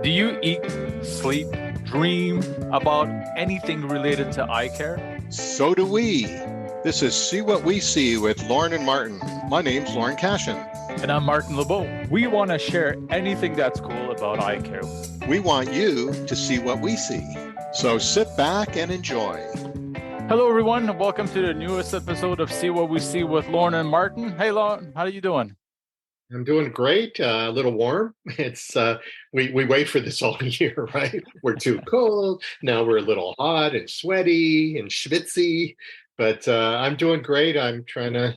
Do you eat, sleep, dream about anything related to eye care? So do we. This is See What We See with Lauren and Martin. My name's Lauren Cashin. And I'm Martin LeBeau. We want to share anything that's cool about eye care. We want you to see what we see. So sit back and enjoy. Hello, everyone, and welcome to the newest episode of See What We See with Lauren and Martin. Hey, Lauren, how are you doing? I'm doing great. A little warm. It's we wait for this all year, right? We're too cold. Now we're a little hot and sweaty and schwitzy. But I'm doing great. I'm trying to,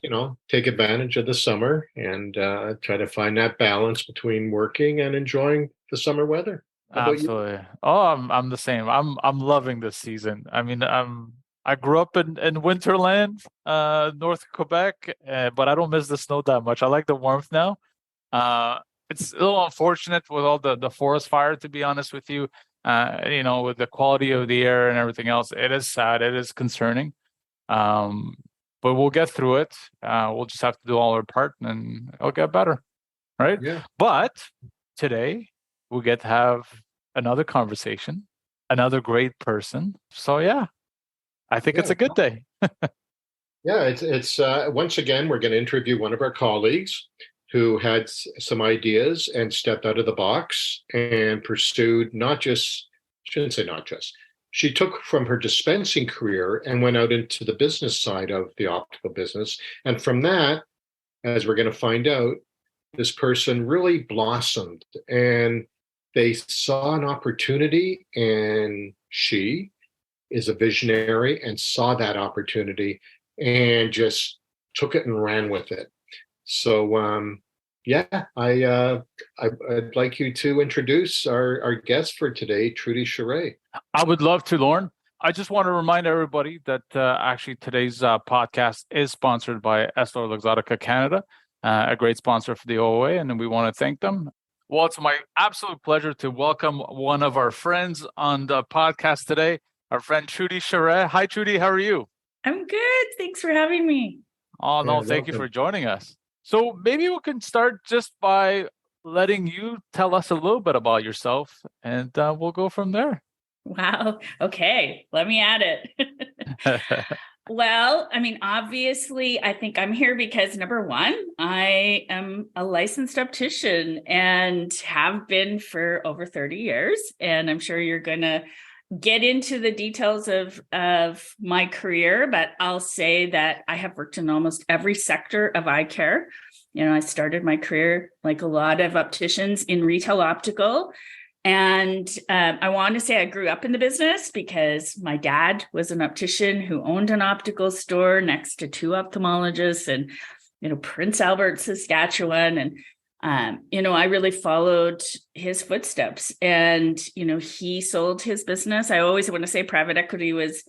take advantage of the summer and try to find that balance between working and enjoying the summer weather. How about you? Absolutely. Oh, I'm the same. I'm loving this season. I mean, I grew up in Winterland, north of Quebec, but I don't miss the snow that much. I like the warmth now. It's a little unfortunate with all the forest fire, to be honest with you. With the quality of the air and everything else, it is sad. It is concerning. But we'll get through it. We'll just have to do all our part, and it'll get better, right? Yeah. But today we get to have another conversation, another great person. So yeah. I think it's a good day. Yeah, it's once again, we're going to interview one of our colleagues who had some ideas and stepped out of the box and pursued she took from her dispensing career and went out into the business side of the optical business. And from that, as we're going to find out, this person really blossomed and they saw an opportunity, and she is a visionary and saw that opportunity and just took it and ran with it. So, I'd like you to introduce our guest for today, Trudi Charest. I would love to, Lauren. I just want to remind everybody that actually today's podcast is sponsored by Essilor Luxottica Canada, a great sponsor for the OOA, and we want to thank them. Well, it's my absolute pleasure to welcome one of our friends on the podcast today, our friend Trudi Charest. Hi, Trudi. How are you? I'm good. Thanks for having me. Oh, no, thank you for joining us. So maybe we can start just by letting you tell us a little bit about yourself, and we'll go from there. Wow. Okay. Let me add it. Well, I mean, obviously, I think I'm here because number one, I am a licensed optician and have been for over 30 years. And I'm sure you're going to get into the details of my career, but I'll say that I have worked in almost every sector of eye care. I started my career, like a lot of opticians, in retail optical. And I want to say I grew up in the business because my dad was an optician who owned an optical store next to two ophthalmologists in, Prince Albert, Saskatchewan. And I really followed his footsteps, and, he sold his business. I always want to say private equity was,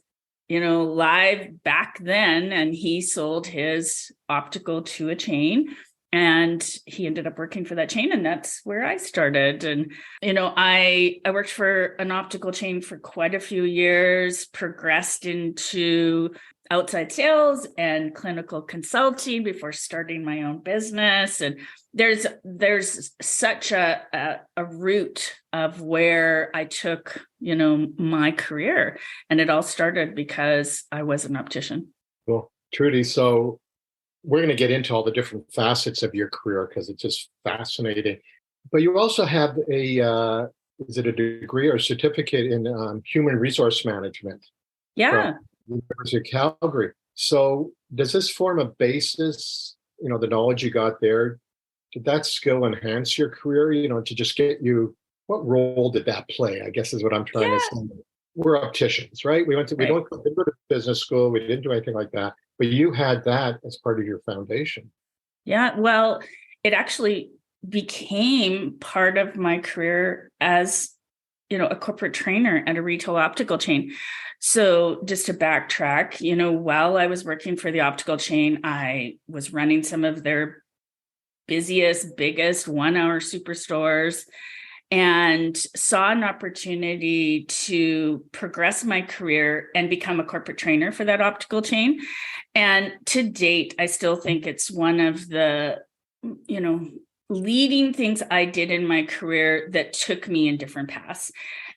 live back then, and he sold his optical to a chain, and he ended up working for that chain. And that's where I started. And, I worked for an optical chain for quite a few years, progressed into outside sales and clinical consulting before starting my own business. And there's such a route of where I took, my career. And it all started because I was an optician. Well, Trudi, so we're going to get into all the different facets of your career because it's just fascinating. But you also have is it a degree or a certificate in human resource management? Yeah. University of Calgary. So does this form a basis, the knowledge you got there, did that skill enhance your career, to just get you, what role did that play, I guess is what I'm trying to say. We're opticians, right? We didn't go to business school. We didn't do anything like that. But you had that as part of your foundation. Yeah, well, it actually became part of my career as, a corporate trainer at a retail optical chain. So just to backtrack, while I was working for the optical chain, I was running some of their busiest, biggest 1-hour superstores, and saw an opportunity to progress my career and become a corporate trainer for that optical chain. And to date, I still think it's one of the, leading things I did in my career that took me in different paths.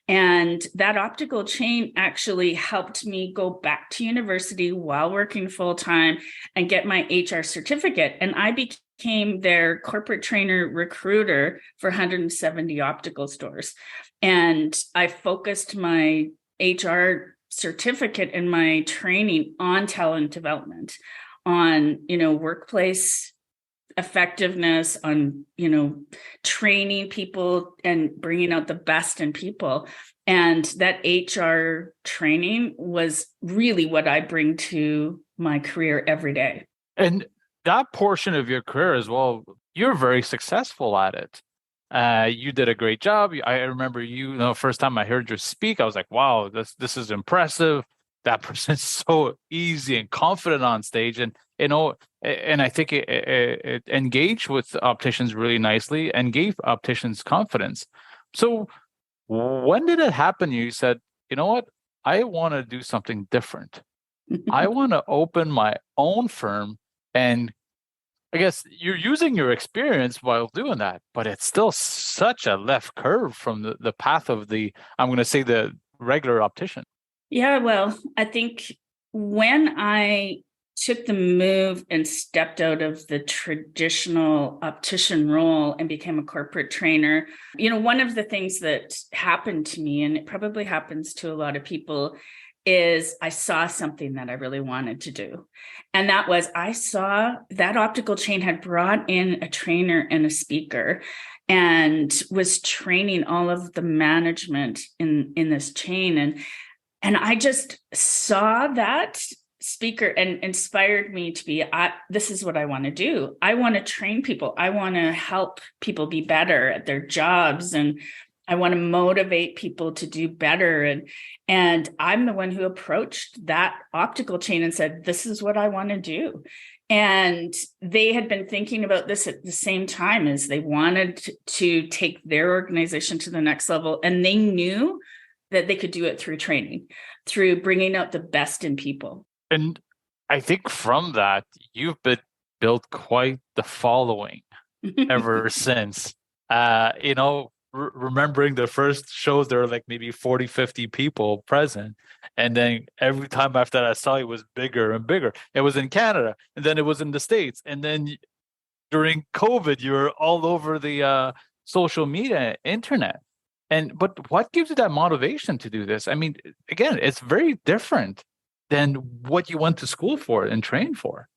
And that optical chain actually helped me go back to university while working full-time and get my HR certificate. And I became their corporate trainer recruiter for 170 optical stores. And I focused my HR certificate and my training on talent development, on, workplace effectiveness, on, training people and bringing out the best in people. And that HR training was really what I bring to my career every day. And that portion of your career as well, you're very successful at it. You did a great job. I remember first time I heard you speak, I was like, wow, this is impressive. That person's so easy and confident on stage. And, and I think it engaged with opticians really nicely and gave opticians confidence. So when did it happen? You said, you know what? I want to do something different. I want to open my own firm. And I guess you're using your experience while doing that, but it's still such a left curve from the path of I'm going to say the regular optician. Yeah, well, I think when I took the move and stepped out of the traditional optician role and became a corporate trainer, one of the things that happened to me, and it probably happens to a lot of people, is I saw something that I really wanted to do. And that was, I saw that optical chain had brought in a trainer and a speaker and was training all of the management in this chain. And I just saw that speaker and inspired me to be, this is what I want to do. I want to train people. I want to help people be better at their jobs. And I want to motivate people to do better. And I'm the one who approached that optical chain and said, this is what I want to do. And they had been thinking about this at the same time as they wanted to take their organization to the next level. And they knew that they could do it through training, through bringing out the best in people. And I think from that, you've built quite the following ever since. Remembering the first shows, there were like maybe 40, 50 people present. And then every time after that I saw it was bigger and bigger. It was in Canada, and then it was in the States. And then during COVID, you were all over the social media, internet. But what gives you that motivation to do this? I mean, again, it's very different than what you went to school for and trained for.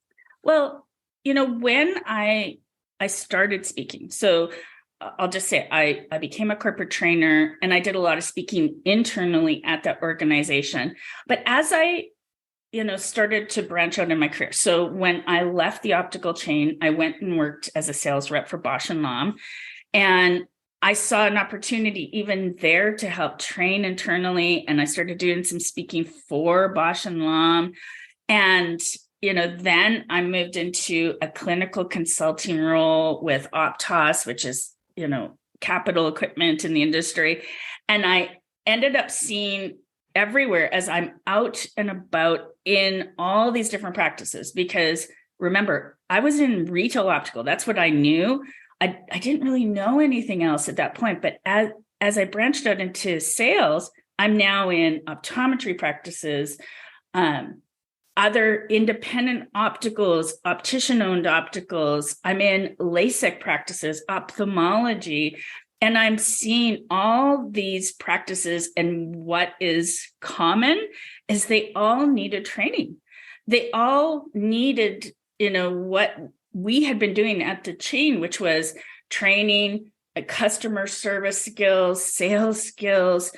Well, when I started speaking, so I'll just say I became a corporate trainer and I did a lot of speaking internally at that organization. But as I, started to branch out in my career. So when I left the optical chain, I went and worked as a sales rep for Bausch & Lomb. And I saw an opportunity even there to help train internally. And I started doing some speaking for Bausch & Lomb. And, then I moved into a clinical consulting role with Optos, which is, capital equipment in the industry. And I ended up seeing everywhere as I'm out and about in all these different practices, because remember, I was in retail optical. That's what I knew. I didn't really know anything else at that point. But as I branched out into sales, I'm now in optometry practices, other independent opticals, optician-owned opticals. I'm in LASIK practices, ophthalmology, and I'm seeing all these practices. And what is common is they all needed training. They all needed, what we had been doing at the chain, which was training, customer service skills, sales skills,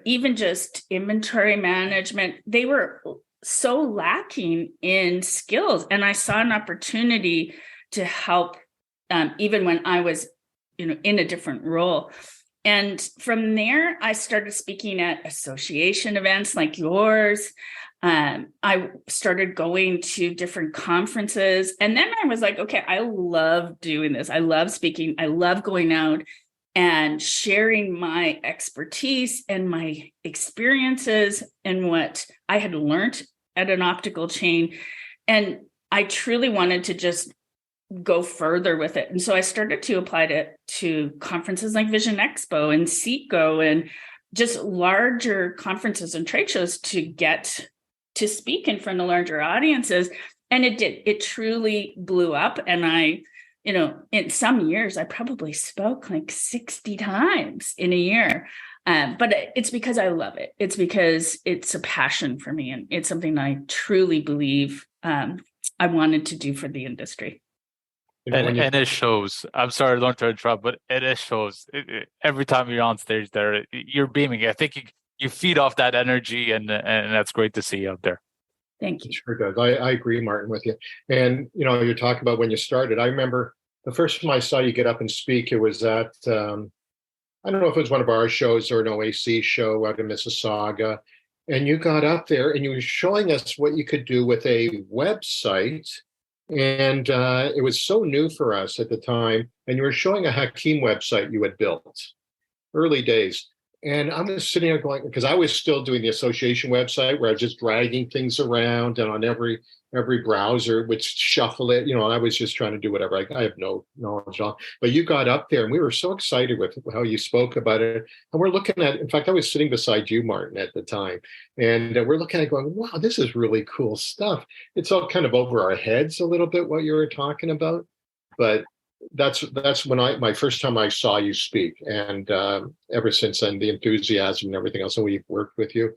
even just inventory management. They were so lacking in skills. And I saw an opportunity to help, even when I was, in a different role. And from there, I started speaking at association events like yours. I started going to different conferences. And then I was like, okay, I love doing this. I love speaking. I love going out and sharing my expertise and my experiences and what I had learned at an optical chain. And I truly wanted to just go further with it. And so I started to apply it to conferences like Vision Expo and Seco and just larger conferences and trade shows to get to speak in front of larger audiences. And it did. It truly blew up. And I, in some years, I probably spoke like 60 times in a year. But it's because I love it. It's because it's a passion for me. And it's something I truly believe I wanted to do for the industry. And it shows. I'm sorry, don't interrupt, but it shows. Every time you're on stage there, you're beaming. I think you feed off that energy, and that's great to see out there. Thank you. It sure does. I agree, Martin, with you. And, you're talking about when you started. I remember the first time I saw you get up and speak, it was at, I don't know if it was one of our shows or an OAC show out in Mississauga. And you got up there and you were showing us what you could do with a website. And it was so new for us at the time. And you were showing a Hakeem website you had built, early days. And I'm just sitting there going, because I was still doing the association website where I was just dragging things around and on every browser would shuffle it. I was just trying to do whatever. I have no knowledge on. But you got up there and we were so excited with how you spoke about it. And we're looking at, in fact, I was sitting beside you, Martin, at the time. And we're looking at it going, wow, this is really cool stuff. It's all kind of over our heads a little bit, what you were talking about. But that's when my first time I saw you speak, and ever since then, the enthusiasm and everything else, and we've worked with you.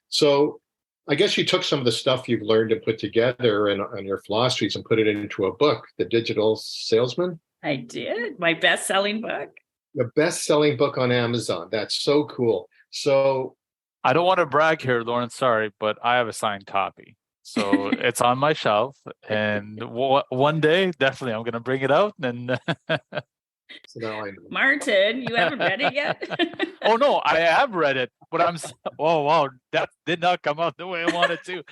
So I guess you took some of the stuff you've learned and put together and your philosophies and put it into a book, The Digital Salesman. I did. My best-selling book. The best-selling book on Amazon. That's so cool. So I don't want to brag here, Lauren, sorry, but I have a signed copy. So it's on my shelf, and one day, definitely, I'm going to bring it out. And so now I know. Martin, you haven't read it yet? Oh, no, I have read it, but oh, wow, that did not come out the way I wanted to.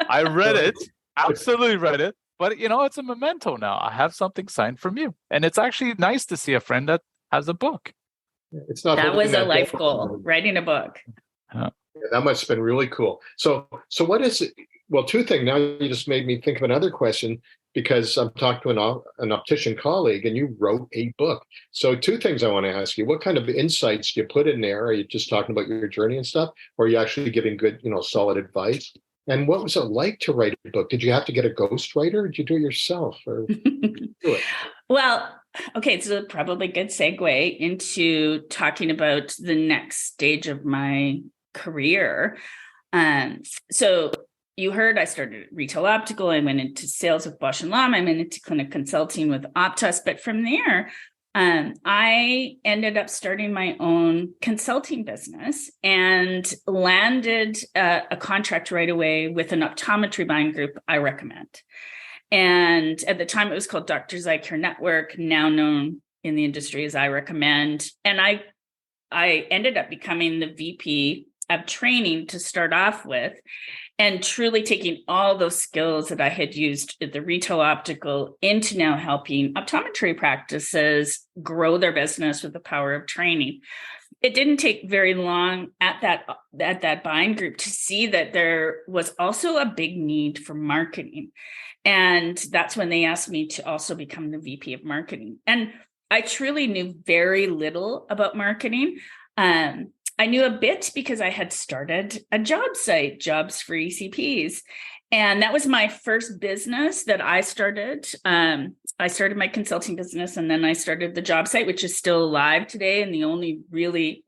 I read it, absolutely read it, but, it's a memento now. I have something signed from you, and it's actually nice to see a friend that has a book. It's not that was a life goal, writing a book. Yeah, that must have been really cool. So what is it? Well, two things. Now you just made me think of another question, because I'm talking to an optician colleague and you wrote a book. So two things I want to ask you. What kind of insights do you put in there? Are you just talking about your journey and stuff? Or are you actually giving good, solid advice? And what was it like to write a book? Did you have to get a ghostwriter, or did you do it yourself? Or do it? Well, okay, so probably a good segue into talking about the next stage of my career. So you heard I started retail optical. I went into sales with Bausch & Lomb. I went into clinic consulting with Optus. But from there, I ended up starting my own consulting business and landed a contract right away with an optometry buying group I recommend. And at the time, it was called Doctors Eyecare Network, now known in the industry as I Recommend. And I ended up becoming the VP of training to start off with, and truly taking all those skills that I had used at the retail optical into now helping optometry practices grow their business with the power of training. It didn't take very long at that buying group to see that there was also a big need for marketing. And that's when they asked me to also become the VP of marketing. And I truly knew very little about marketing. I knew a bit because I had started a job site, Jobs for ECPs. And that was my first business that I started. I started my consulting business, and then I started the job site, which is still alive today and the only really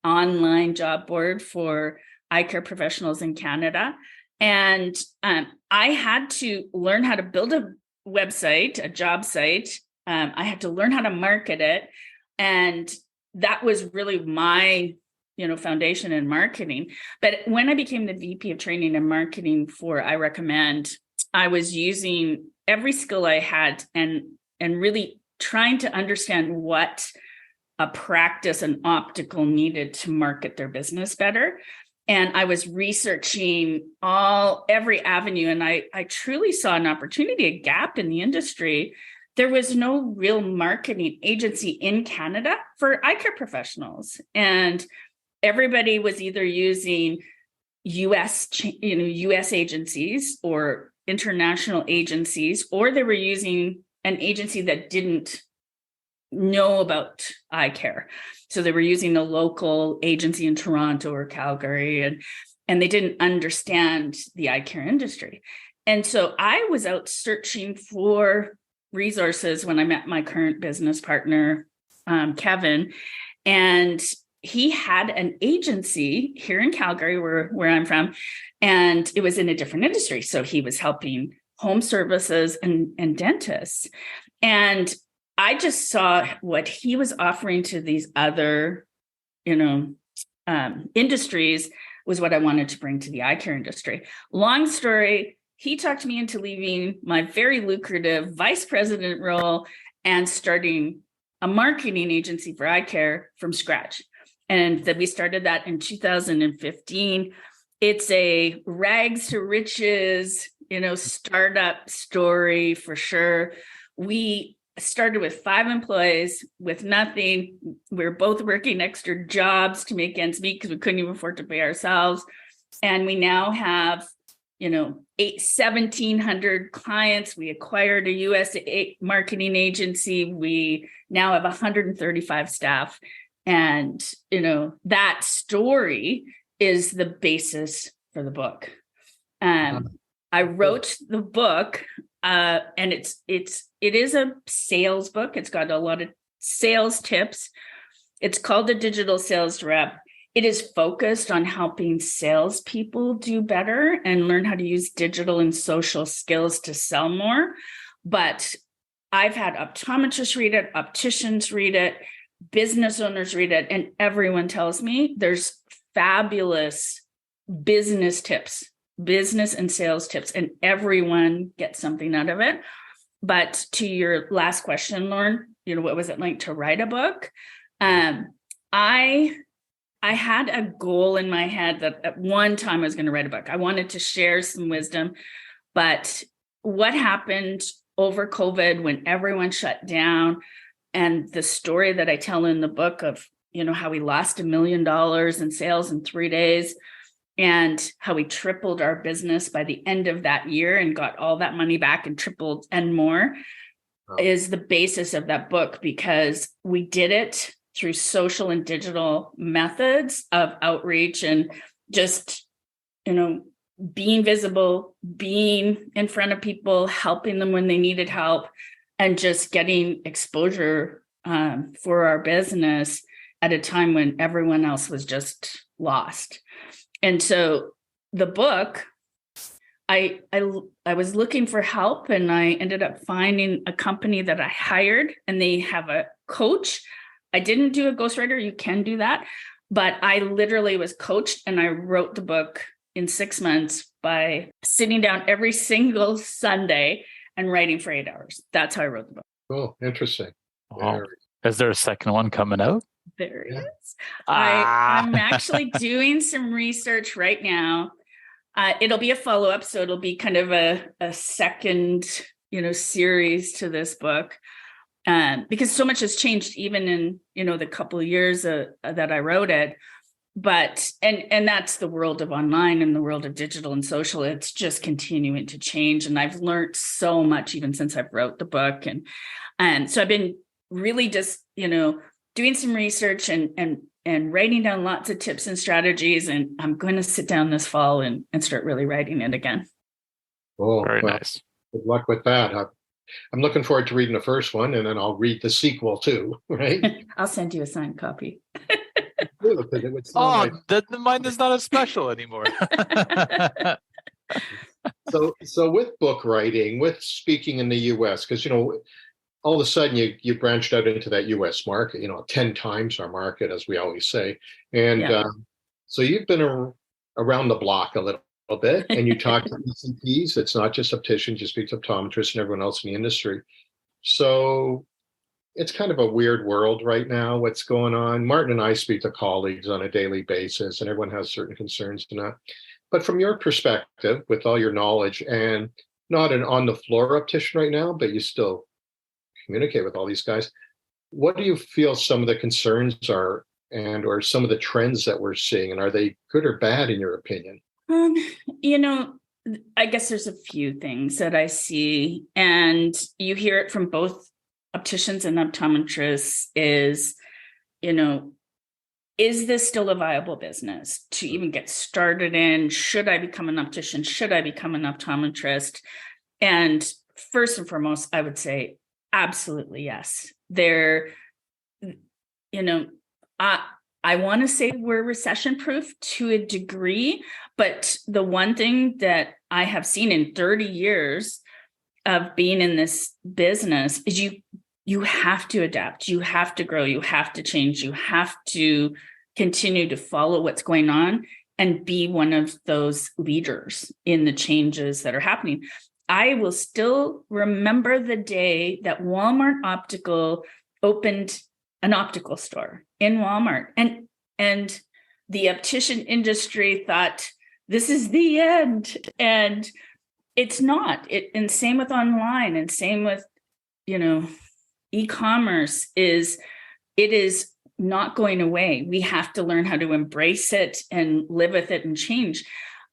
online job board for eye care professionals in Canada. And I had to learn how to build a website, a job site. I had to learn how to market it. And that was really my foundation in marketing. But when I became the VP of training and marketing for I Recommend, I was using every skill I had and really trying to understand what a practice and optical needed to market their business better. And I was researching every avenue, and I truly saw an opportunity, a gap in the industry. There was no real marketing agency in Canada for eye care professionals. And everybody was either using US agencies or international agencies, or they were using an agency that didn't know about eye care. So they were using a local agency in Toronto or Calgary, and they didn't understand the eye care industry. And so I was out searching for resources when I met my current business partner, Kevin, and he had an agency here in Calgary, where I'm from, and it was in a different industry. So he was helping home services and dentists. And I just saw what he was offering to these other, industries was what I wanted to bring to the eye care industry. Long story, he talked me into leaving my very lucrative vice president role and starting a marketing agency for eye care from scratch. And that we started that in 2015. It's a rags to riches, startup story for sure. We started with 5 employees with nothing. We were both working extra jobs to make ends meet because we couldn't even afford to pay ourselves. And we now have, 1,700 clients. We acquired a US marketing agency. We now have 135 staff. And, that story is the basis for the book. I wrote the book, and it is a sales book. It's got a lot of sales tips. It's called The Digital Sales Rep. It is focused on helping salespeople do better and learn how to use digital and social skills to sell more. But I've had optometrists read it, opticians read it, business owners read it, and everyone tells me there's fabulous business tips, business and sales tips, and everyone gets something out of it. But to your last question, Lauren, what was it like to write a book? I had a goal in my head that at one time I was going to write a book. I wanted to share some wisdom, but what happened over COVID when everyone shut down, and the story that I tell in the book of, how we lost $1 million in sales in 3 days, and how we tripled our business by the end of that year and got all that money back and tripled and more, is the basis of that book, because we did it through social and digital methods of outreach and just, being visible, being in front of people, helping them when they needed help, and just getting exposure for our business at a time when everyone else was just lost. And so the book, I was looking for help, and I ended up finding a company that I hired, and they have a coach. I didn't do a ghostwriter. You can do that. But I literally was coached, and I wrote the book in 6 months by sitting down every single Sunday and writing for 8 hours. That's how I wrote the book. Oh, interesting. Wow. Is there a second one coming out? There is. I'm actually doing some research right now. It'll be a follow-up, so it'll be kind of a second, series to this book, because so much has changed even in, the couple of years that I wrote it. But, and that's the world of online and the world of digital and social. It's just continuing to change. And I've learned so much even since I've wrote the book. And so I've been really just, doing some research and writing down lots of tips and strategies. And I'm going to sit down this fall and start really writing it again. Oh, very nice. Good luck with that. I'm looking forward to reading the first one, and then I'll read the sequel too, right? I'll send you a signed copy. Mine is not as special anymore. So with book writing, with speaking in the US, because all of a sudden you branched out into that US market, 10 times our market, as we always say. And so you've been around the block a little bit, and you talk to ECPs. It's not just opticians, you speak to optometrists and everyone else in the industry. So it's kind of a weird world right now, what's going on. Martin and I speak to colleagues on a daily basis, and everyone has certain concerns and that. But from your perspective, with all your knowledge, and not an on-the-floor optician right now, but you still communicate with all these guys, what do you feel some of the concerns are, or some of the trends that we're seeing, and are they good or bad in your opinion? I guess there's a few things that I see, and you hear it from both opticians and optometrists is, is this still a viable business to even get started in? Should I become an optician? Should I become an optometrist? And first and foremost, I would say absolutely yes. I want to say we're recession proof to a degree, but the one thing that I have seen in 30 years of being in this business is you have to adapt, you have to grow, you have to change, you have to continue to follow what's going on and be one of those leaders in the changes that are happening. I will still remember the day that Walmart Optical opened an optical store in Walmart, and the optician industry thought this is the end, and it's not. And same with online, and same with e-commerce. It is not going away. We have to learn how to embrace it and live with it and change.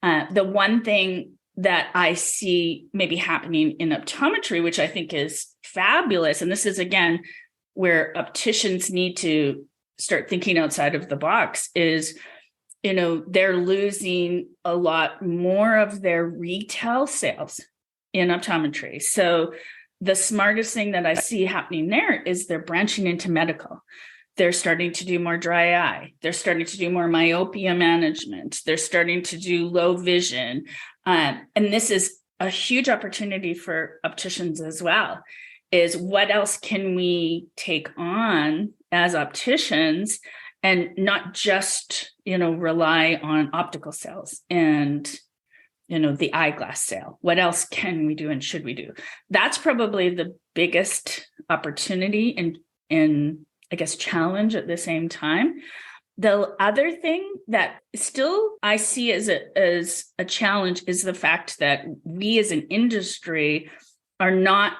The one thing that I see maybe happening in optometry, which I think is fabulous, and this is again where opticians need to start thinking outside of the box, is they're losing a lot more of their retail sales in optometry. So the smartest thing that I see happening there is they're branching into medical. They're starting to do more dry eye. They're starting to do more myopia management. They're starting to do low vision. And this is a huge opportunity for opticians as well, is what else can we take on as opticians and not just, rely on optical sales and, the eyeglass sale. What else can we do and should we do? That's probably the biggest opportunity and I guess challenge at the same time. The other thing that still I see as a challenge is the fact that we as an industry are not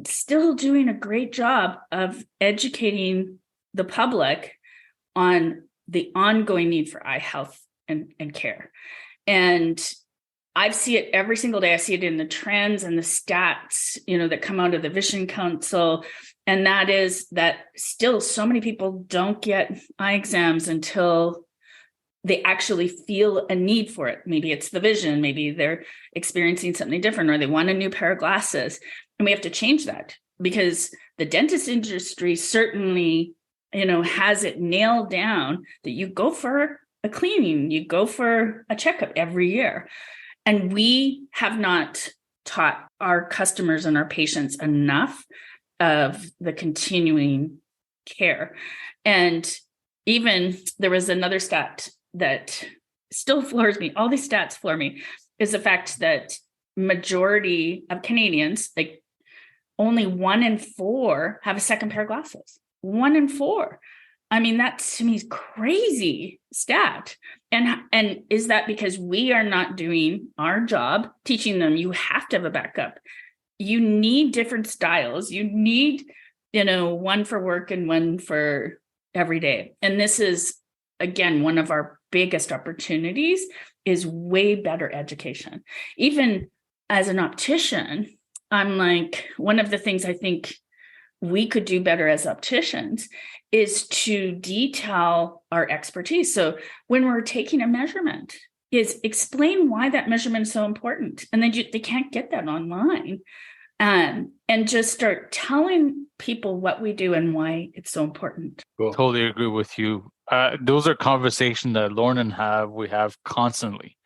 still doing a great job of educating the public on the ongoing need for eye health and care. And I see it every single day. I see it in the trends and the stats, that come out of the Vision Council. And that is that still so many people don't get eye exams until they actually feel a need for it. Maybe it's the vision, maybe they're experiencing something different, or they want a new pair of glasses. And we have to change that, because the dentist industry certainly, has it nailed down that you go for a cleaning, you go for a checkup every year. And we have not taught our customers and our patients enough of the continuing care. And even there was another stat that still floors me. All these stats floor me, is the fact that majority of Canadians, like only 1 in 4 have a second pair of glasses. 1 in 4. I mean, that to me is crazy stat. And is that because we are not doing our job, teaching them you have to have a backup? You need different styles. You need, one for work and one for every day. And this is, again, one of our biggest opportunities is way better education. Even as an optician, I'm like, one of the things I think we could do better as opticians is to detail our expertise. So when we're taking a measurement, is explain why that measurement is so important. And then they can't get that online. And just start telling people what we do and why it's so important. Cool. Totally agree with you. Those are conversations that Lauren and we have constantly.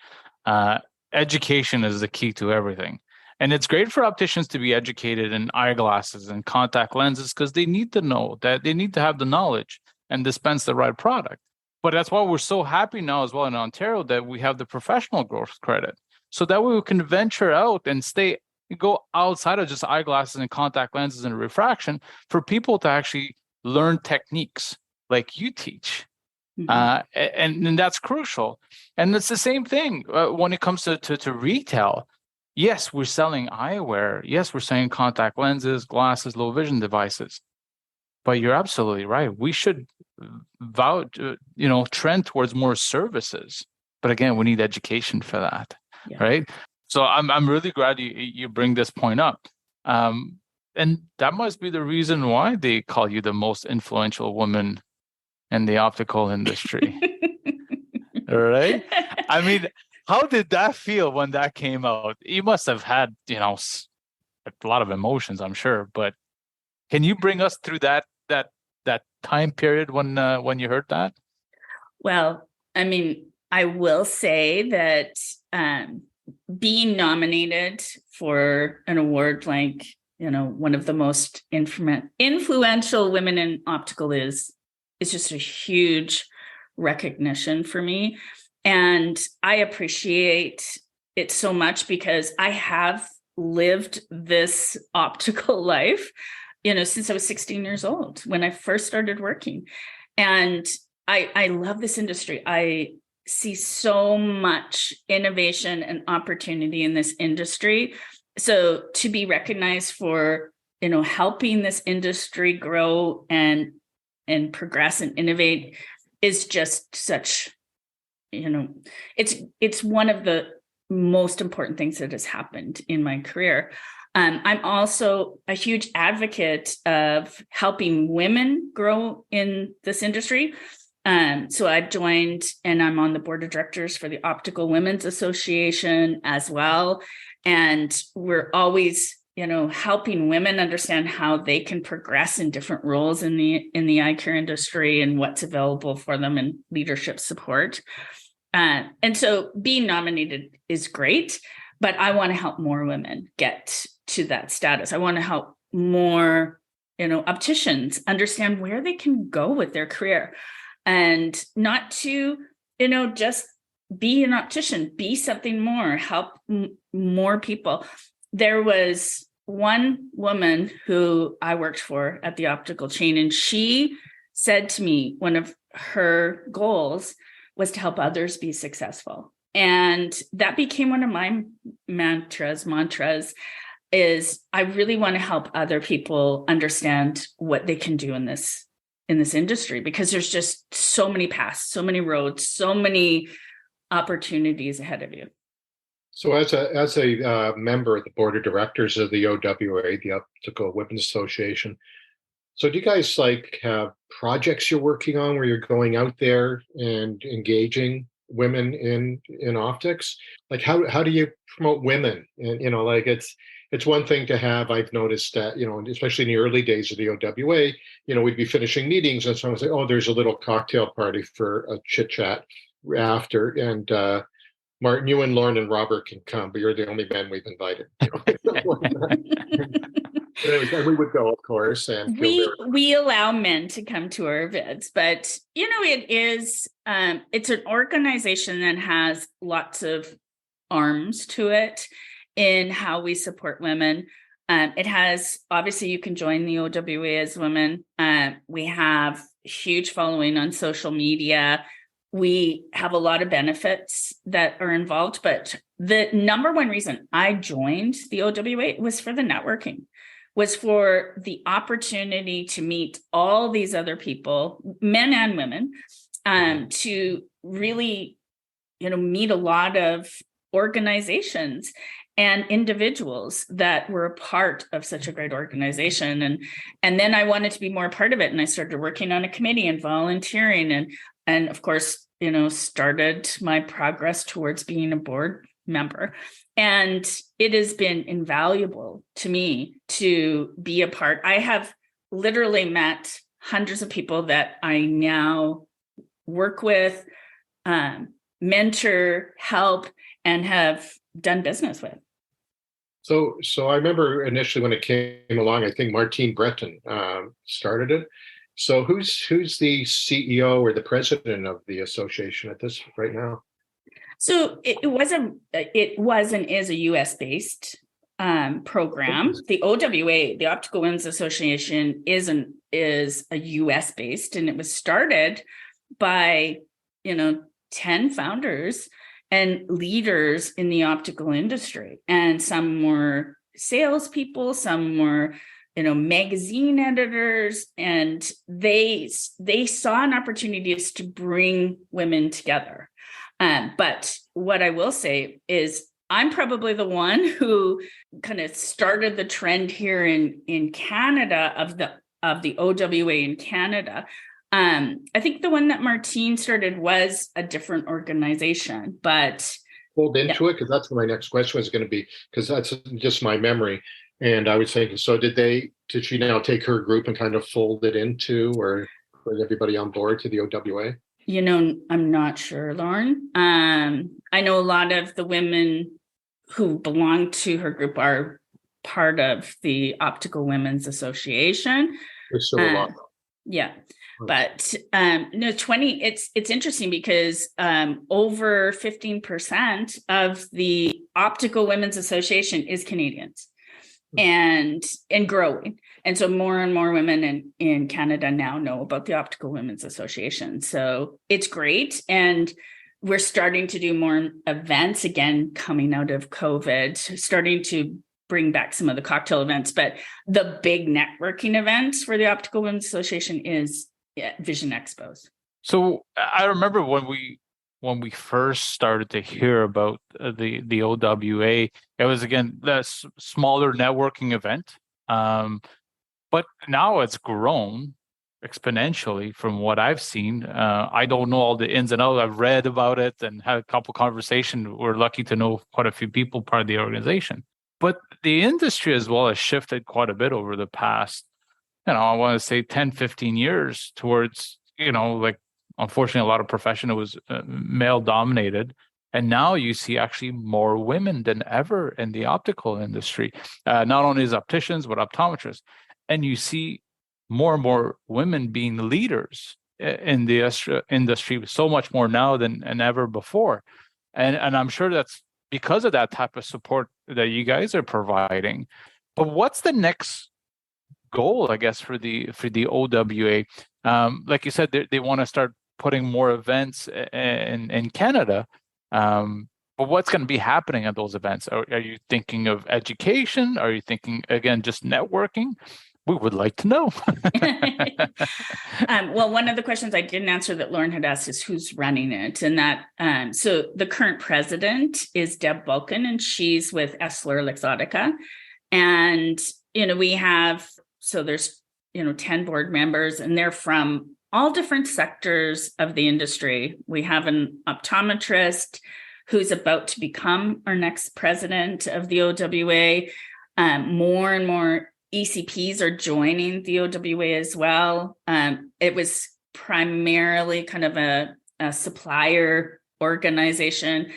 Education is the key to everything. And it's great for opticians to be educated in eyeglasses and contact lenses, because they need to know that they need to have the knowledge and dispense the right product. But that's why we're so happy now as well in Ontario that we have the professional growth credit. So that way we can venture out and go outside of just eyeglasses and contact lenses and refraction for people to actually learn techniques like you teach. Mm-hmm. And that's crucial. And it's the same thing when it comes to retail. Yes, we're selling eyewear. Yes, we're selling contact lenses, glasses, low vision devices. But you're absolutely right. We should trend towards more services. But again, we need education for that, right? So I'm really glad you bring this point up. And that must be the reason why they call you the most influential woman in the optical industry. Right? I mean, how did that feel when that came out? You must have had, a lot of emotions, I'm sure, but can you bring us through that time period when you heard that? Well, I mean, I will say that being nominated for an award like, one of the most influential women in optical is just a huge recognition for me. And I appreciate it so much because I have lived this optical life, since I was 16 years old when I first started working. And I love this industry. I see so much innovation and opportunity in this industry. So to be recognized for, helping this industry grow and progress and innovate is just such, it's one of the most important things that has happened in my career. I'm also a huge advocate of helping women grow in this industry. So I've joined and I'm on the board of directors for the Optical Women's Association as well. And we're always, helping women understand how they can progress in different roles in the eye care industry and what's available for them and leadership support. And so being nominated is great, but I want to help more women get to that status. I want to help more, opticians understand where they can go with their career and not to, just be an optician, be something more, help more people. There was one woman who I worked for at the optical chain, and she said to me, one of her goals was to help others be successful. And that became one of my mantras is I really want to help other people understand what they can do in this industry, because there's just so many paths, so many roads, so many opportunities ahead of you. So as a member of the board of directors of the OWA, the Optical Women's Association, so do you guys have projects you're working on where you're going out there and engaging women in optics? How do you promote women? And it's one thing to have, I've noticed that, especially in the early days of the OWA, we'd be finishing meetings and someone would say, oh, there's a little cocktail party for a chit chat after. And Martin, you and Lauren and Robert can come, but you're the only men we've invited. We would go, of course, and we allow men to come to our events, but it is it's an organization that has lots of arms to it in how we support women. It has, obviously, you can join the OWA as women. We have a huge following on social media. We have a lot of benefits that are involved, but the number one reason I joined the OWA was for the networking, was for the opportunity to meet all these other people, men and women, to really, meet a lot of organizations and individuals that were a part of such a great organization. And then I wanted to be more a part of it. And I started working on a committee and volunteering and of course, started my progress towards being a board member. And it has been invaluable to me to be a part. I have literally met hundreds of people that I now work with, mentor, help, and have done business with. So I remember initially when it came along, I think Martine Breton started it. So who's the CEO or the president of the association at this right now? So it was and is a US-based program. The OWA, the Optical Women's Association, is a US-based, and it was started by 10 founders and leaders in the optical industry, and some were salespeople, some were magazine editors, and they saw an opportunity to bring women together. But what I will say is I'm probably the one who kind of started the trend here in Canada of the OWA in Canada. I think the one that Martine started was a different organization, but pulled into it, because that's what my next question was going to be, because that's just my memory. And I was thinking, so did she now take her group and kind of fold it into, or put everybody on board to the OWA? I'm not sure, Lauren. I know a lot of the women who belong to her group are part of the Optical Women's Association. There's still a lot. Yeah. But no, 20, it's interesting because over 15% of the Optical Women's Association is Canadians and growing. And so more and more women in Canada now know about the Optical Women's Association. So it's great. And we're starting to do more events again, coming out of COVID, starting to bring back some of the cocktail events. But the big networking events for the Optical Women's Association is Vision Expos. So I remember when we first started to hear about the OWA, it was again the smaller networking event, but now it's grown exponentially from what I've seen. I don't know all the ins and outs. I've read about it and had a couple conversations. We're lucky to know quite a few people part of the organization, but the industry as well has shifted quite a bit over the past, I want to say 10, 15 years towards, like, unfortunately, a lot of profession was male dominated. And now you see actually more women than ever in the optical industry, not only as opticians, but optometrists. And you see more and more women being leaders in the industry, so much more now than ever before. And I'm sure that's because of that type of support that you guys are providing. But what's the next goal, I guess, for the OWA? Like you said, they want to start putting more events in Canada. But what's going to be happening at those events? Are you thinking of education? Are you thinking, again, just networking? We would like to know. Well, one of the questions I didn't answer that Lauren had asked is who's running it. And that, so the current president is Deb Bulkin, and she's with EssilorLuxottica. And, we have, so there's, 10 board members, and they're from all different sectors of the industry. We have an optometrist who's about to become our next president of the OWA. More and more ECPs are joining the OWA as well. It was primarily kind of a supplier organization.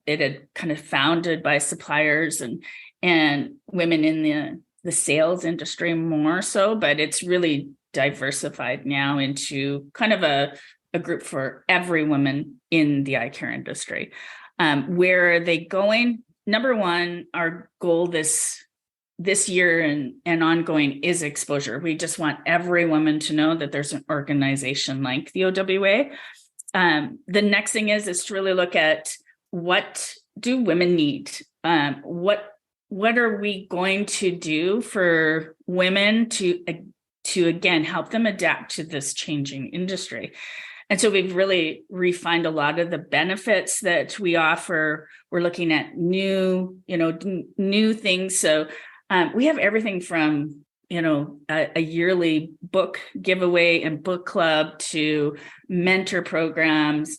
It had kind of founded by suppliers and women in the sales industry more so, but it's really diversified now into kind of a group for every woman in the eye care industry. Where are they going? Number one, our goal this year and ongoing is exposure. We just want every woman to know that there's an organization like the OWA. The next thing is to really look at what do women need? What are we going to do for women to again help them adapt to this changing industry? And so we've really refined a lot of the benefits that we offer. We're looking at new things. So we have everything from, a yearly book giveaway and book club to mentor programs.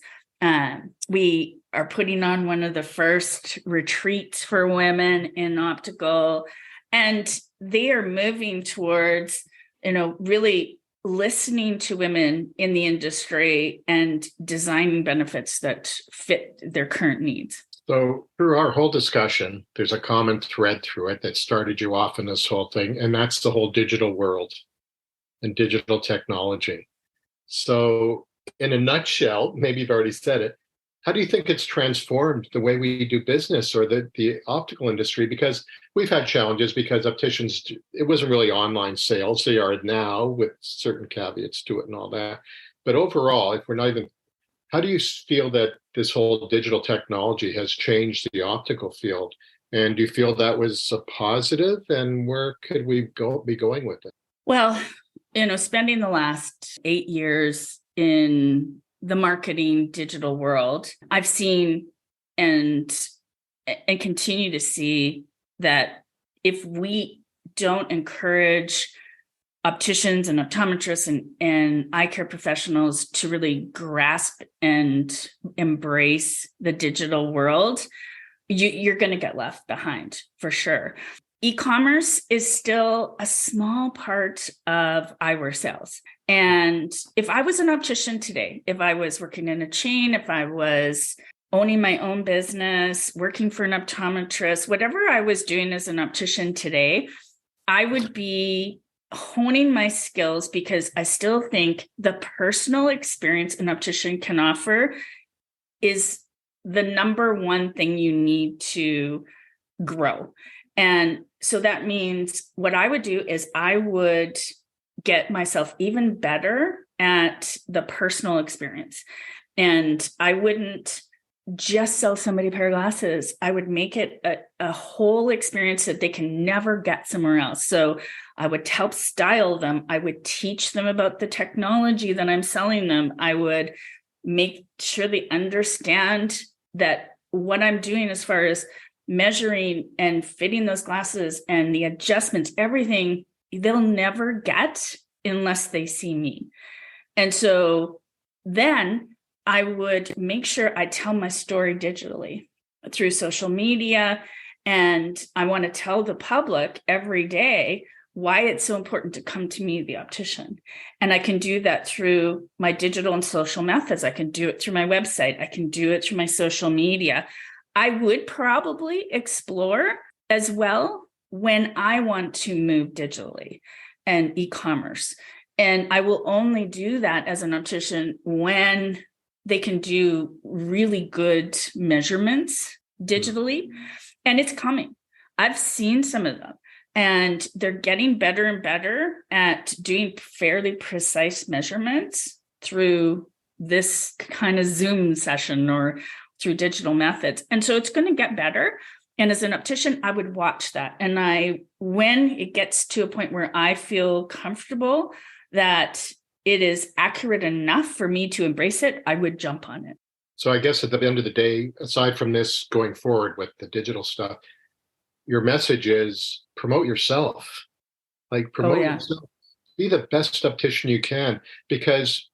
We are putting on one of the first retreats for women in optical, and they are moving towards, really listening to women in the industry and designing benefits that fit their current needs. So through our whole discussion, there's a common thread through it that started you off in this whole thing, and that's the whole digital world and digital technology. So in a nutshell, maybe you've already said it, how do you think it's transformed the way we do business or the optical industry? Because we've had challenges because opticians, it wasn't really online sales. They are now with certain caveats to it and all that. But overall, if we're not even, how do you feel that this whole digital technology has changed the optical field? And do you feel that was a positive? And where could we be going with it? Well, spending the last 8 years in the marketing digital world, I've seen and and continue to see that if we don't encourage opticians and optometrists and eye care professionals to really grasp and embrace the digital world, you're going to get left behind for sure. E-commerce is still a small part of eyewear sales. And if I was an optician today, if I was working in a chain, if I was owning my own business, working for an optometrist, whatever I was doing as an optician today, I would be honing my skills, because I still think the personal experience an optician can offer is the number one thing you need to grow. And so that means what I would do is I would get myself even better at the personal experience. And I wouldn't just sell somebody a pair of glasses. I would make it a whole experience that they can never get somewhere else. So I would help style them. I would teach them about the technology that I'm selling them. I would make sure they understand that what I'm doing as far as measuring and fitting those glasses and the adjustments, everything, they'll never get unless they see me. And so then I would make sure I tell my story digitally through social media. And I want to tell the public every day why it's so important to come to me, the optician. And I can do that through my digital and social methods. I can do it through my website. I can do it through my social media. I would probably explore as well when I want to move digitally and e-commerce. And I will only do that as an optician when they can do really good measurements digitally. And it's coming. I've seen some of them. And they're getting better and better at doing fairly precise measurements through this kind of Zoom session or through digital methods. And so it's going to get better. And as an optician, I would watch that. And when it gets to a point where I feel comfortable that it is accurate enough for me to embrace it, I would jump on it. So I guess at the end of the day, aside from this going forward with the digital stuff, your message is promote yourself. Promote yourself. Be the best optician you can, because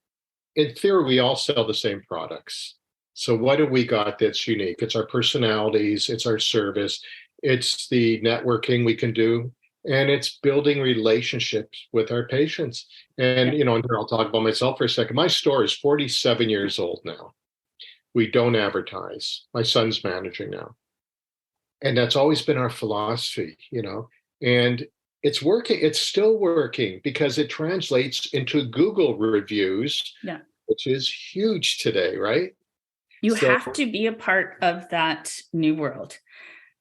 in theory, we all sell the same products. So what do we got that's unique? It's our personalities, it's our service, it's the networking we can do, and it's building relationships with our patients. And, and here I'll talk about myself for a second. My store is 47 years old now. We don't advertise. My son's managing now. And that's always been our philosophy, and it's working. It's still working because it translates into Google reviews, which is huge today, right? You have to be a part of that new world,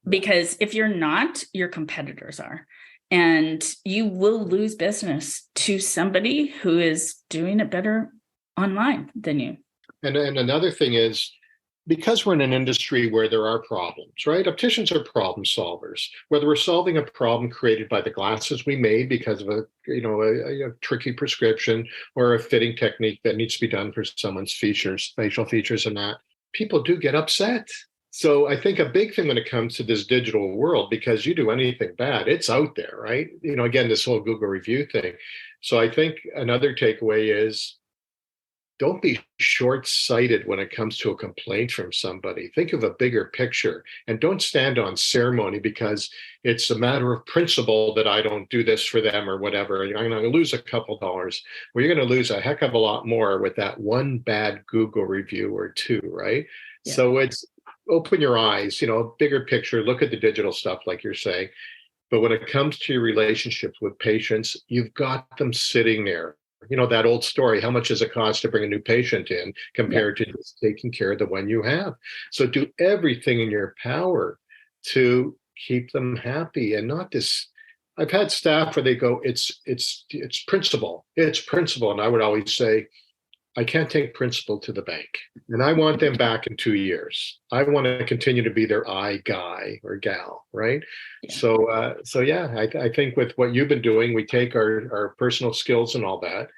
because if you're not, your competitors are, and you will lose business to somebody who is doing it better online than you. And another thing is, because we're in an industry where there are problems, right? Opticians are problem solvers. Whether we're solving a problem created by the glasses we made because of a tricky prescription or a fitting technique that needs to be done for someone's features, facial features and that, people do get upset. So I think a big thing when it comes to this digital world, because you do anything bad, it's out there, right? Again, this whole Google review thing. So I think another takeaway is, don't be short-sighted when it comes to a complaint from somebody. Think of a bigger picture, and don't stand on ceremony because it's a matter of principle that I don't do this for them or whatever. I'm going to lose a couple dollars. Well, you're going to lose a heck of a lot more with that one bad Google review or two, right? Yeah. So it's open your eyes, bigger picture, look at the digital stuff like you're saying. But when it comes to your relationships with patients, you've got them sitting there. That old story, how much does it cost to bring a new patient in compared to just taking care of the one you have? So do everything in your power to keep them happy, and not this. I've had staff where they go, it's principle. It's principle. And I would always say, I can't take principle to the bank, and I want them back in 2 years. I want to continue to be their eye guy or gal, right? Yeah. So I think with what you've been doing, we take our personal skills and all that,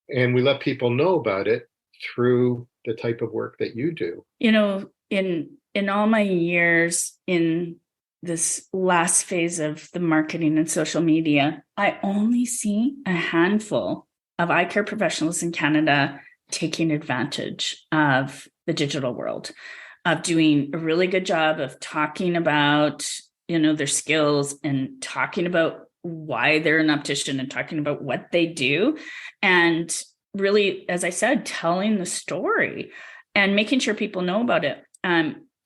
and we let people know about it through the type of work that you do. In in all my years in this last phase of the marketing and social media, I only see a handful of eye care professionals in Canada taking advantage of the digital world, of doing a really good job of talking about, their skills and talking about why they're an optician and talking about what they do. And really, as I said, telling the story and making sure people know about it.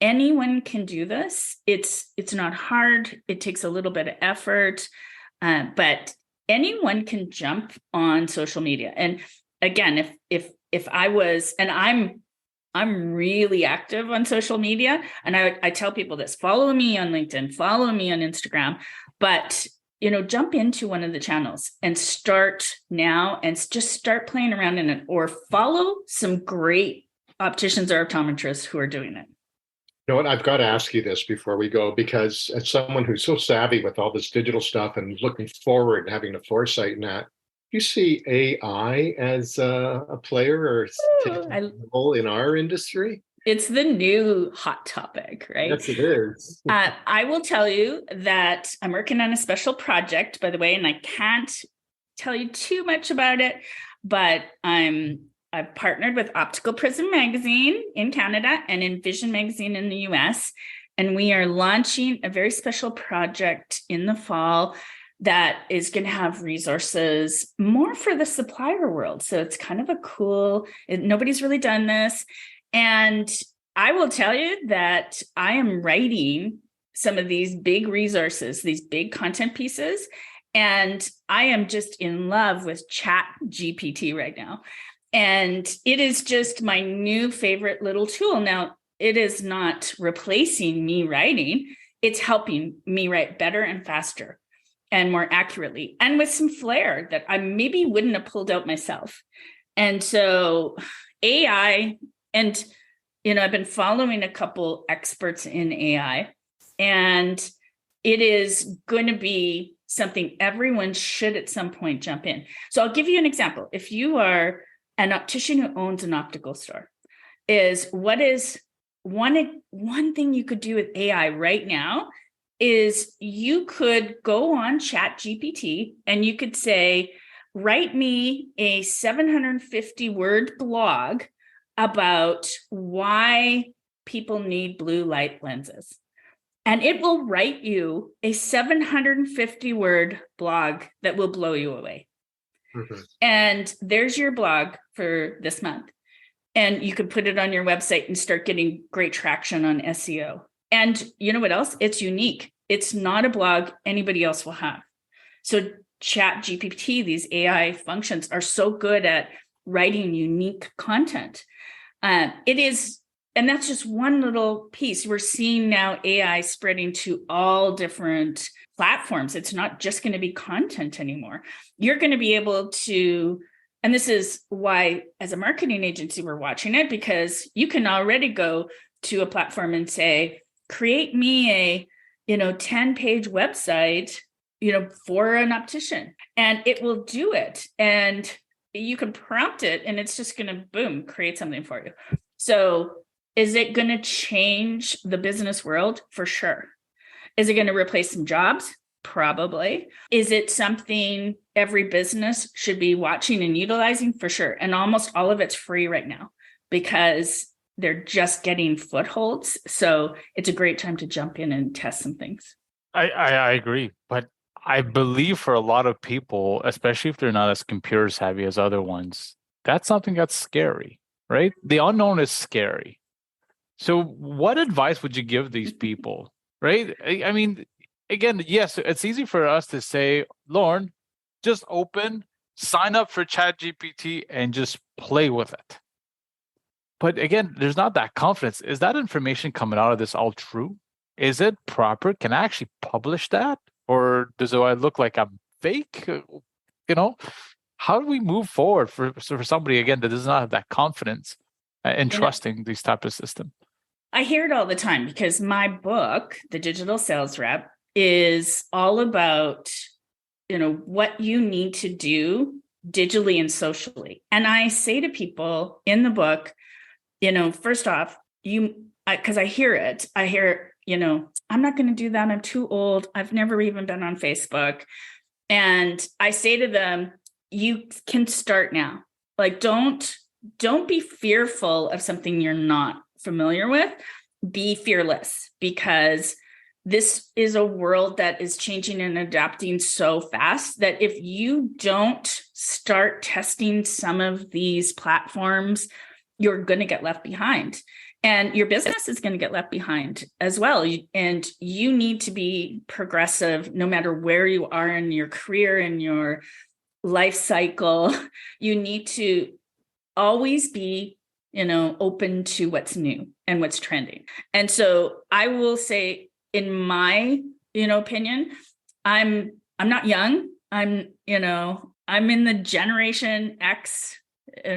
Anyone can do this. It's not hard. It takes a little bit of effort, but anyone can jump on social media. And again, if I was, and I'm really active on social media, and I tell people this: follow me on LinkedIn, follow me on Instagram, but jump into one of the channels and start now and just start playing around in it, or follow some great opticians or optometrists who are doing it. You know what? I've got to ask you this before we go, because as someone who's so savvy with all this digital stuff and looking forward and having the foresight in that, do you see AI as a player or a role in our industry? It's the new hot topic, right? Yes, it is. I will tell you that I'm working on a special project, by the way, and I can't tell you too much about it, but I've partnered with Optical Prism magazine in Canada and Envision magazine in the US, and we are launching a very special project in the fall that is going to have resources more for the supplier world. So it's kind of a cool, nobody's really done this. And I will tell you that I am writing some of these big resources, these big content pieces, and I am just in love with Chat GPT right now. And it is just my new favorite little tool. Now, it is not replacing me writing. It's helping me write better and faster and more accurately, and with some flair that I maybe wouldn't have pulled out myself. And so AI, and I've been following a couple experts in AI, and it is going to be something everyone should at some point jump in. So I'll give you an example. If you are an optician who owns an optical store, what is one thing you could do with AI right now is you could go on Chat GPT and you could say, write me a 750 word blog about why people need blue light lenses. And it will write you a 750 word blog that will blow you away. Mm-hmm. And there's your blog for this month. And you could put it on your website and start getting great traction on SEO. And you know what else? It's unique. It's not a blog anybody else will have. So Chat GPT, these AI functions are so good at writing unique content. It is, and that's just one little piece. We're seeing now AI spreading to all different platforms. It's not just going to be content anymore. You're going to be able to, and this is why as a marketing agency, we're watching it, because you can already go to a platform and say, create me a 10-page website, for an optician, and it will do it. And you can prompt it and it's just going to, boom, create something for you. So is it going to change the business world? For sure. Is it going to replace some jobs? Probably. Is it something every business should be watching and utilizing? For sure. And almost all of it's free right now because they're just getting footholds. So it's a great time to jump in and test some things. I agree. But I believe for a lot of people, especially if they're not as computer savvy as other ones, that's something that's scary, right? The unknown is scary. So what advice would you give these people, right? I mean, again, yes, it's easy for us to say, Lauren, just sign up for ChatGPT and just play with it. But again, there's not that confidence. Is that information coming out of this all true? Is it proper? Can I actually publish that? Or do I look like I'm fake? How do we move forward for somebody, again, that does not have that confidence in trusting these type of systems? I hear it all the time because my book, The Digital Sales Rep, is all about, what you need to do digitally and socially. And I say to people in the book, first off, you because I hear it. I hear, I'm not going to do that. I'm too old. I've never even been on Facebook. And I say to them, you can start now. Like, don't be fearful of something you're not familiar with. Be fearless, because this is a world that is changing and adapting so fast that if you don't start testing some of these platforms, you're going to get left behind. And your business is going to get left behind as well. And you need to be progressive no matter where you are in your career, in your life cycle. You need to always be, open to what's new and what's trending. And so I will say, in my, opinion, I'm not young. I'm in the Generation X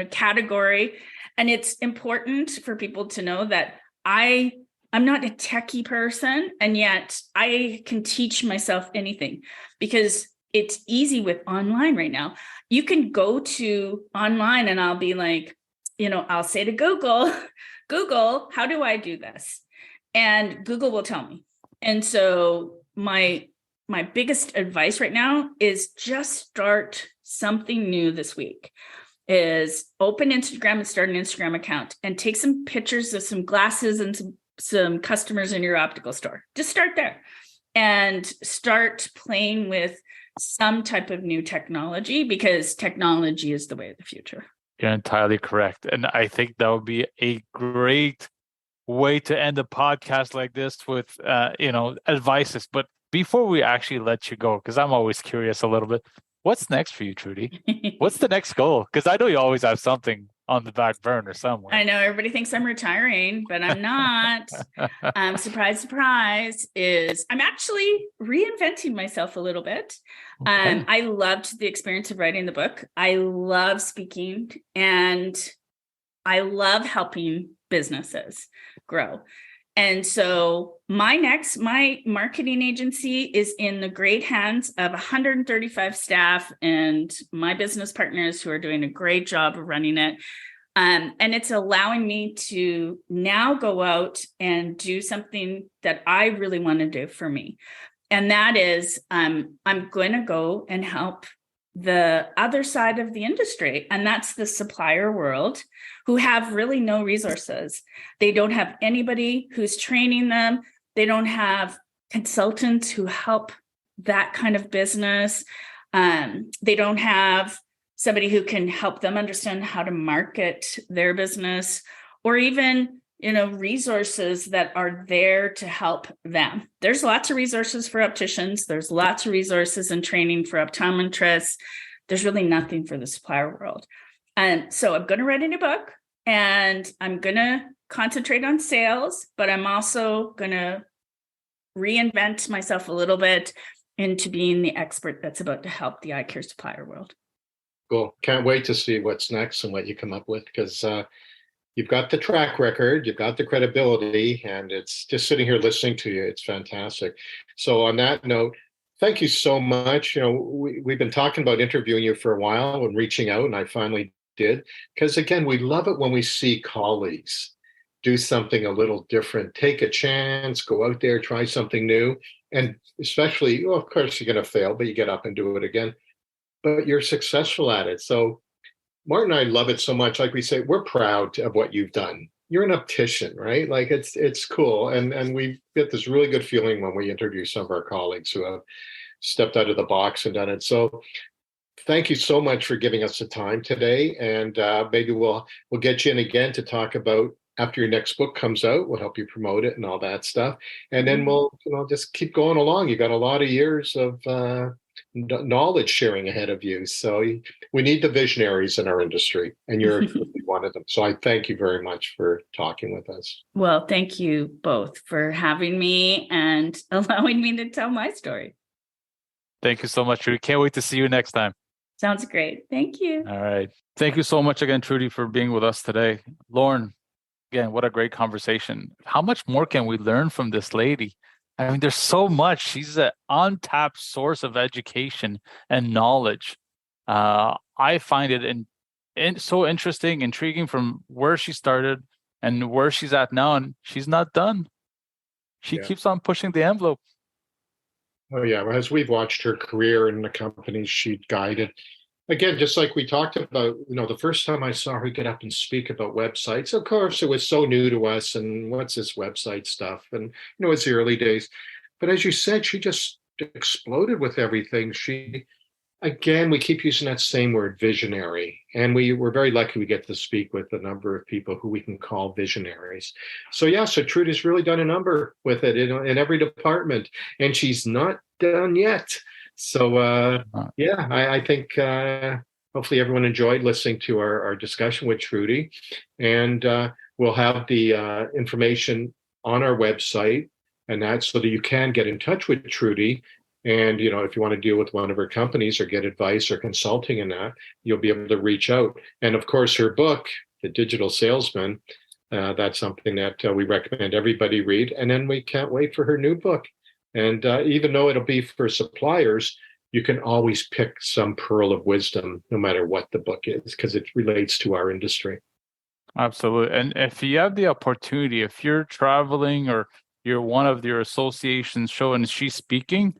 category. And it's important for people to know that I'm not a techie person, and yet I can teach myself anything, because it's easy with online right now. You can go to online and I'll be like, I'll say to Google, how do I do this? And Google will tell me. And so my biggest advice right now is just start something new this week. Is open Instagram and start an Instagram account and take some pictures of some glasses and some customers in your optical store. Just start there and start playing with some type of new technology, because technology is the way of the future. You're entirely correct. And I think that would be a great way to end a podcast like this with, advices. But before we actually let you go, because I'm always curious a little bit, what's next for you, Trudi? What's the next goal? Because I know you always have something on the back burner somewhere. I know everybody thinks I'm retiring, but I'm not. Surprise, surprise, is I'm actually reinventing myself a little bit. Okay. I loved the experience of writing the book. I love speaking, and I love helping businesses grow. And so my marketing agency is in the great hands of 135 staff and my business partners who are doing a great job of running it. And it's allowing me to now go out and do something that I really want to do for me. And that is, I'm going to go and help the other side of the industry, and that's the supplier world, who have really no resources. They don't have anybody who's training them. They don't have consultants who help that kind of business. They don't have somebody who can help them understand how to market their business, or even resources that are there to help them. There's lots of resources for opticians. There's lots of resources and training for optometrists. There's really nothing for the supplier world. And so I'm going to write a new book, and I'm going to concentrate on sales, but I'm also going to reinvent myself a little bit into being the expert that's about to help the eye care supplier world. Cool. Can't wait to see what's next and what you come up with, because you've got the track record, you've got the credibility, and it's just sitting here listening to you. It's fantastic. So on that note, thank you so much. We've been talking about interviewing you for a while and reaching out, and I finally did. Because again, we love it when we see colleagues do something a little different, take a chance, go out there, try something new. And especially, of course, you're going to fail, but you get up and do it again. But you're successful at it. So Martin and I love it so much. Like we say, we're proud of what you've done. You're an optician, right? Like it's cool. And we get this really good feeling when we interview some of our colleagues who have stepped out of the box and done it. So thank you so much for giving us the time today. And maybe we'll get you in again to talk about, after your next book comes out, we'll help you promote it and all that stuff. And then we'll just keep going along. You got a lot of years of knowledge sharing ahead of you. So we need the visionaries in our industry, and you're one of them. So I thank you very much for talking with us. Well, thank you both for having me and allowing me to tell my story. Thank you so much, Trudi. Can't wait to see you next time. Sounds great. Thank you. All right. Thank you so much again, Trudi, for being with us today. Lauren, again, what a great conversation. How much more can we learn from this lady? I mean, there's so much. She's an untapped source of education and knowledge. I find it so interesting, intriguing from where she started and where she's at now, and she's not done. She keeps on pushing the envelope. Oh, yeah. As we've watched her career in the companies she guided, again, just like we talked about, the first time I saw her get up and speak about websites, of course, it was so new to us. And what's this website stuff? And, it's the early days. But as you said, she just exploded with everything. Again, we keep using that same word, visionary. And we're very lucky we get to speak with a number of people who we can call visionaries. So Trudi's really done a number with it in every department, and she's not done yet. So, I think hopefully everyone enjoyed listening to our discussion with Trudi. And we'll have the information on our website, and that's so that you can get in touch with Trudi. And, if you want to deal with one of her companies or get advice or consulting in that, you'll be able to reach out. And of course, her book, The Digital Salesman, that's something that we recommend everybody read. And then we can't wait for her new book. And even though it'll be for suppliers, you can always pick some pearl of wisdom, no matter what the book is, because it relates to our industry. Absolutely. And if you have the opportunity, if you're traveling or you're one of your associations show and she's speaking,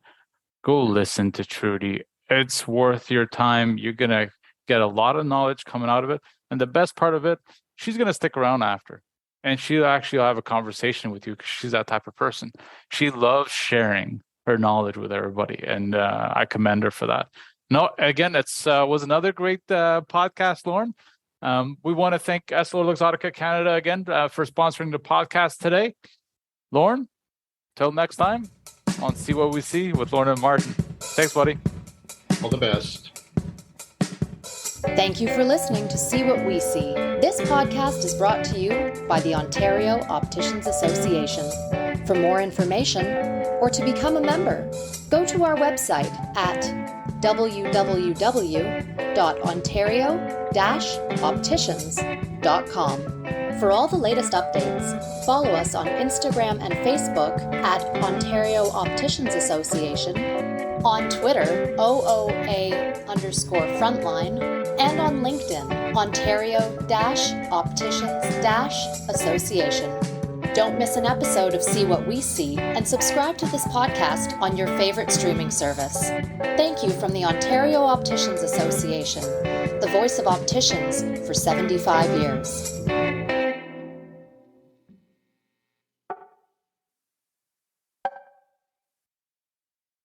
go listen to Trudi. It's worth your time. You're going to get a lot of knowledge coming out of it. And the best part of it, she's going to stick around after. And she'll actually have a conversation with you because she's that type of person. She loves sharing her knowledge with everybody. And I commend her for that. No, again, it's was another great podcast, Lauren. We want to thank EssilorLuxottica Canada again for sponsoring the podcast today. Lauren, till next time on See What We See with Lauren and Martin. Thanks, buddy. All the best. Thank you for listening to See What We See. This podcast is brought to you by the Ontario Opticians Association. For more information or to become a member, go to our website at www.ontario-opticians.com. For all the latest updates, follow us on Instagram and Facebook at Ontario Opticians Association, on Twitter, OOA_frontline, and on LinkedIn, Ontario-Opticians-Association. Don't miss an episode of See What We See and subscribe to this podcast on your favorite streaming service. Thank you from the Ontario Opticians Association, the voice of opticians for 75 years.